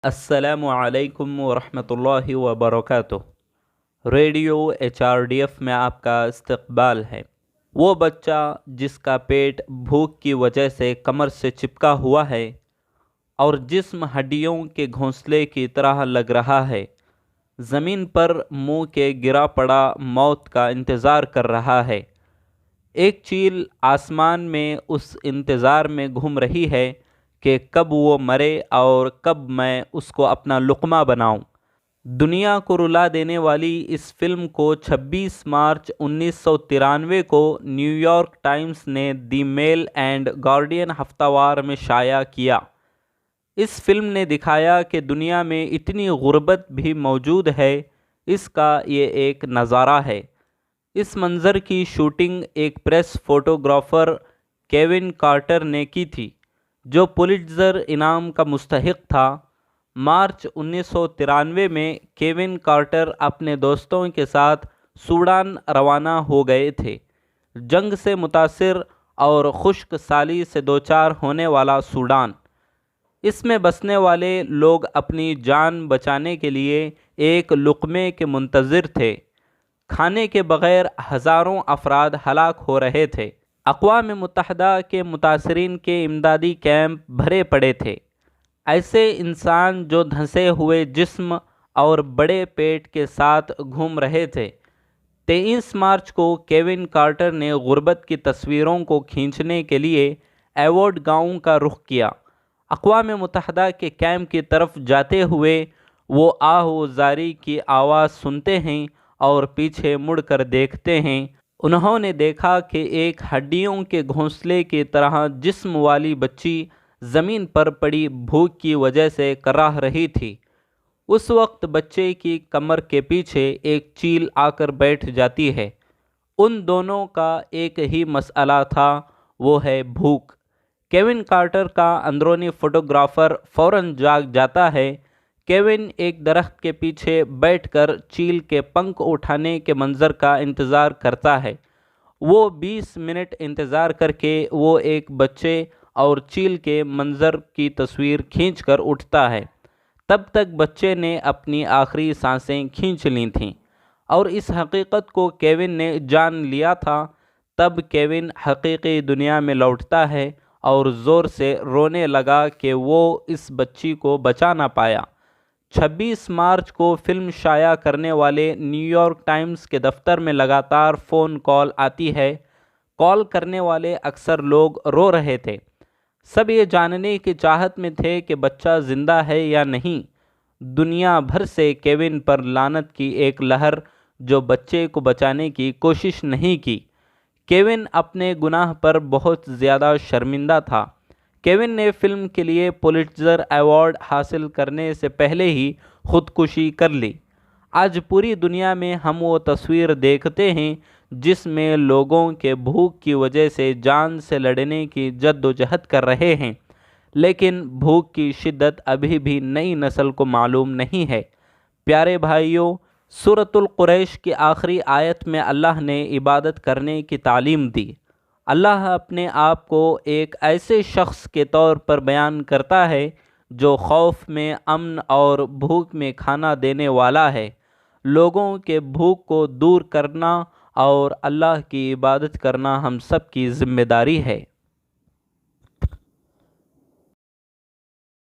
السلام علیکم ورحمۃ اللہ وبرکاتہ۔ ریڈیو HRDF میں آپ کا استقبال ہے۔ وہ بچہ جس کا پیٹ بھوک کی وجہ سے کمر سے چپکا ہوا ہے اور جسم ہڈیوں کے گھونسلے کی طرح لگ رہا ہے، زمین پر منہ کے گرا پڑا موت کا انتظار کر رہا ہے۔ ایک چیل آسمان میں اس انتظار میں گھوم رہی ہے کہ کب وہ مرے اور کب میں اس کو اپنا لقمہ بناؤں۔ دنیا کو رلا دینے والی اس فلم کو 26 مارچ 1993 کو نیو یارک ٹائمز نے دی میل اینڈ گارڈین ہفتہ وار میں شائع کیا۔ اس فلم نے دکھایا کہ دنیا میں اتنی غربت بھی موجود ہے، اس کا یہ ایک نظارہ ہے۔ اس منظر کی شوٹنگ ایک پریس فوٹوگرافر کیون کارٹر نے کی تھی، جو پولیٹزر انعام کا مستحق تھا۔ مارچ 1993 میں کیون کارٹر اپنے دوستوں کے ساتھ سوڈان روانہ ہو گئے تھے۔ جنگ سے متاثر اور خشک سالی سے دوچار ہونے والا سوڈان، اس میں بسنے والے لوگ اپنی جان بچانے کے لیے ایک لقمے کے منتظر تھے۔ کھانے کے بغیر ہزاروں افراد ہلاک ہو رہے تھے۔ اقوام متحدہ کے متاثرین کے امدادی کیمپ بھرے پڑے تھے۔ ایسے انسان جو دھنسے ہوئے جسم اور بڑے پیٹ کے ساتھ گھوم رہے تھے۔ 23 مارچ کو کیون کارٹر نے غربت کی تصویروں کو کھینچنے کے لیے ایوارڈ گاؤں کا رخ کیا۔ اقوام متحدہ کے کیمپ کی طرف جاتے ہوئے وہ آہ و زاری کی آواز سنتے ہیں اور پیچھے مڑ کر دیکھتے ہیں۔ انہوں نے دیکھا کہ ایک ہڈیوں کے گھونسلے کی طرح جسم والی بچی زمین پر پڑی بھوک کی وجہ سے کراہ رہی تھی۔ اس وقت بچے کی کمر کے پیچھے ایک چیل آ کر بیٹھ جاتی ہے۔ ان دونوں کا ایک ہی مسئلہ تھا، وہ ہے بھوک۔ کیون کارٹر کا اندرونی فوٹوگرافر فوراً جاگ جاتا ہے۔ کیون ایک درخت کے پیچھے بیٹھ کر چیل کے پنکھ اٹھانے کے منظر کا انتظار کرتا ہے۔ وہ 20 منٹ انتظار کر کے وہ ایک بچے اور چیل کے منظر کی تصویر کھینچ کر اٹھتا ہے۔ تب تک بچے نے اپنی آخری سانسیں کھینچ لی تھیں اور اس حقیقت کو کیون نے جان لیا تھا۔ تب کیون حقیقی دنیا میں لوٹتا ہے اور زور سے رونے لگا کہ وہ اس بچی کو بچا نہ پایا۔ 26 مارچ کو فلم شائع کرنے والے نیو یارک ٹائمز کے دفتر میں لگاتار فون کال آتی ہے۔ کال کرنے والے اکثر لوگ رو رہے تھے۔ سب یہ جاننے کی چاہت میں تھے کہ بچہ زندہ ہے یا نہیں۔ دنیا بھر سے کیون پر لعنت کی ایک لہر جو بچے کو بچانے کی کوشش نہیں کی۔ کیون اپنے گناہ پر بہت زیادہ شرمندہ تھا۔ کیون نے فلم کے لیے پولیٹزر ایوارڈ حاصل کرنے سے پہلے ہی خودکشی کر لی۔ آج پوری دنیا میں ہم وہ تصویر دیکھتے ہیں جس میں لوگوں کے بھوک کی وجہ سے جان سے لڑنے کی جدوجہد کر رہے ہیں، لیکن بھوک کی شدت ابھی بھی نئی نسل کو معلوم نہیں ہے۔ پیارے بھائیوں، سورۃ القریش کی آخری آیت میں اللہ نے عبادت کرنے کی تعلیم دی۔ اللہ اپنے آپ کو ایک ایسے شخص کے طور پر بیان کرتا ہے جو خوف میں امن اور بھوک میں کھانا دینے والا ہے۔ لوگوں کے بھوک کو دور کرنا اور اللہ کی عبادت کرنا ہم سب کی ذمہ داری ہے۔